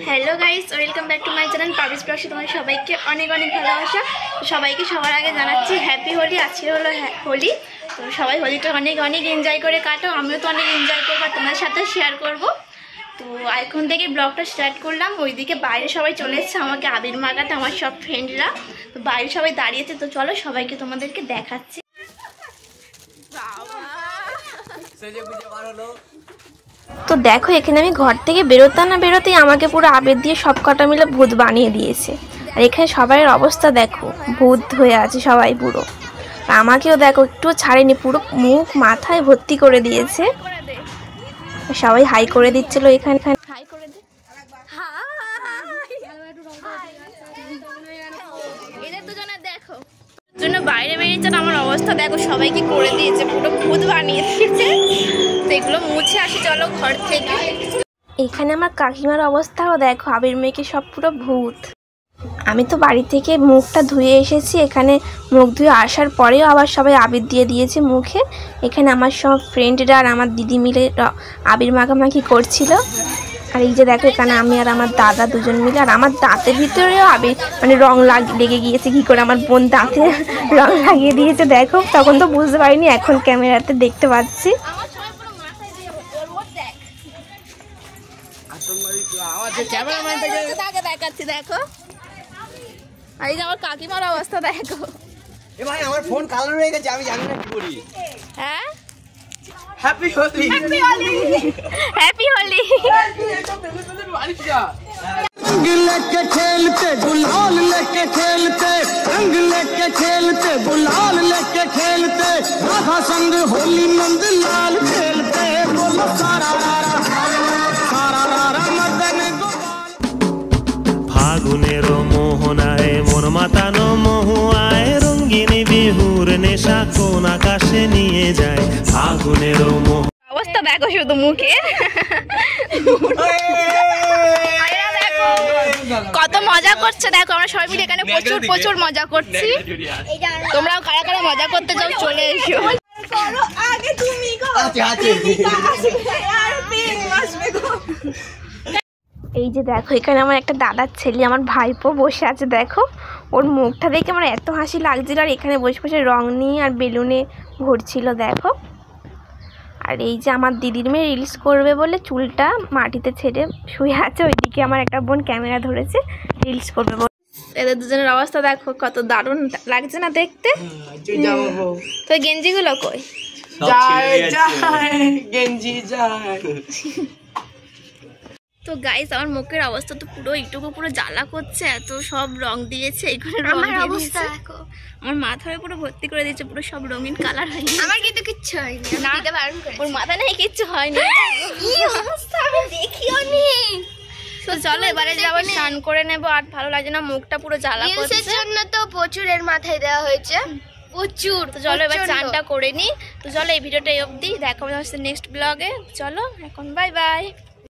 Hello guys, welcome back to my channel পাবিস ব্লগে। তোমাদের সবাইকে অনেক অনেক ভালোবাসা। সবাইকে সবার আগে জানাচ্ছি হ্যাপি হোলি। আজকে হলো হোলি, তো সবাই হোলিটা অনেক অনেক এনজয় করে কাটো। আমিও তো অনেক এনজয় করবো আর তোমাদের সাথে শেয়ার করব। তো এখন থেকে ব্লগটা স্টার্ট করলাম। ওইদিকে বাইরে সবাই চলে এসেছে আমাকে আবির মাখাতে, আমার সব ফ্রেন্ডরা। তো বাইরে সবাই দাঁড়িয়েছে, তো চলো সবাইকে তোমাদেরকে দেখাচ্ছি। তো দেখো, এখানে আমি ঘর থেকে বেরোতে না বেরোতেই আমাকে পুরো আবির দিয়ে সব কটা মিলে ভূত বানিয়ে দিয়েছে। আর এখানে সবাইয়ের অবস্থা দেখো, ভূত হয়ে আছে সবাই পুরো। আমাকেও দেখো একটু ছাড়েনি, পুরো মুখ মাথায় ভর্তি করে দিয়েছে। সবাই হাই করে দিচ্ছিল এখানে। হাই করে দে, এদের দুজনে দেখো জন্য বাইরে বেরিয়েছে না, আমার অবস্থা দেখো, সবাইকে করে দিয়েছে, পুরো ভূত বানিয়ে দিয়েছে। তো এগুলো মুছে আসি চলো ঘর থেকে। এখানে আমার কাকিমার অবস্থাও দেখো, আবির মেয়েকে সব পুরো ভূত। আমি তো বাড়ি থেকে মুখটা ধুয়ে এসেছি, এখানে মুখ ধুয়ে আসার পরেও আবার সবাই আবির দিয়ে দিয়েছে মুখে। এখানে আমার সব ফ্রেন্ডরা আর আমার দিদি মিলে আবির মাখামাখি করছিল। আর এই যে দেখো, এখানে আমি আর আমার দাদা দুজন মিলে, আর আমার দাঁতের ভিতরেও আবির মানে রং লেগে গিয়েছে। কি করে আমার বোন দাঁতে রং লাগিয়ে দিয়েছে দেখো, তখন তো বুঝতে পারিনি, এখন ক্যামেরাতে দেখতে পাচ্ছি। দেখাচ্ছি দেখো, আর এই যে আমার কাকিমার অবস্থা দেখো। ভাই আমার ফোন কালো হয়ে গেছে, আমি জানি না কি করি। হ্যাঁ, happy Holi, happy Holi, happy Holi. रंग लेके खेलते गुलाल लेके खेलते, रंग लेके खेलते गुलाल लेके खेलते, राधा संग होली नंद लाल खेलते, बोलो सारा रारा सारा रारा मदन गोपाल। ফাগুনের মোহনায় মোর মাতানো মহুয়ায়, রঙ্গিনী বিহুর নেশা কোন আকাশে নিয়ে যায়। ফাগুনের অবস্থা দেখো শুধু মুখে, কত মজা করছে দেখো। আমরা সবাই মিলে এখানে প্রচুর প্রচুর মজা করছি। তোমরাও কারা কারা মজা করতে চাও চলে এসো। এই যে দেখো, এখানে আমার একটা দাদার ছেলে, আমার ভাইপো বসে আছে দেখো। ওর মুখটা দেখে আমার এত হাসি লাগছিল। আর এখানে বসে বসে রং নিয়ে আর বেলুনে ভরছিল দেখো। আর এই যে আমার দিদির মেয়ে রিলস করবে বলে চুলটা মাটিতে ছেড়ে শুয়ে আছে, ওইদিকে আমার একটা বোন ক্যামেরা ধরেছে রিলস করবে বলে। এদের দুজনের অবস্থা দেখো, কত দারুণ লাগছে না দেখতে। তো গেঞ্জিগুলো কই? গেঞ্জি যায়। তো গাইস, আমার মুখের অবস্থা তো পুরো এইটুকু পুরো জ্বালা করছে, এত সব রং দিয়েছে। এইখানে আমার অবস্থা দেখো, আমার মাথায় পুরো ভর্তি করে দিয়েছে, পুরো সব রঙিন কালার হয়ে গেছে। আমার কিন্তু কিচ্ছু হয়নি, না ওর মাথায় নেই কিচ্ছু হয়নি। কি অবস্থা আমি দেখিও নি। তো চলো এবারে যাবো, স্নান করে নেবো। আর ভালো লাগে না, মুখটা পুরো জ্বালা করছে। এর জন্য তো প্রচুর এর মাথায় দেওয়া হয়েছে, প্রচুর। তো চলো এবার স্নানটা করে নি। তো চলো এই ভিডিওটা অবধি, দেখা হচ্ছে নেক্সট ব্লগে। চলো এখন বাই বাই।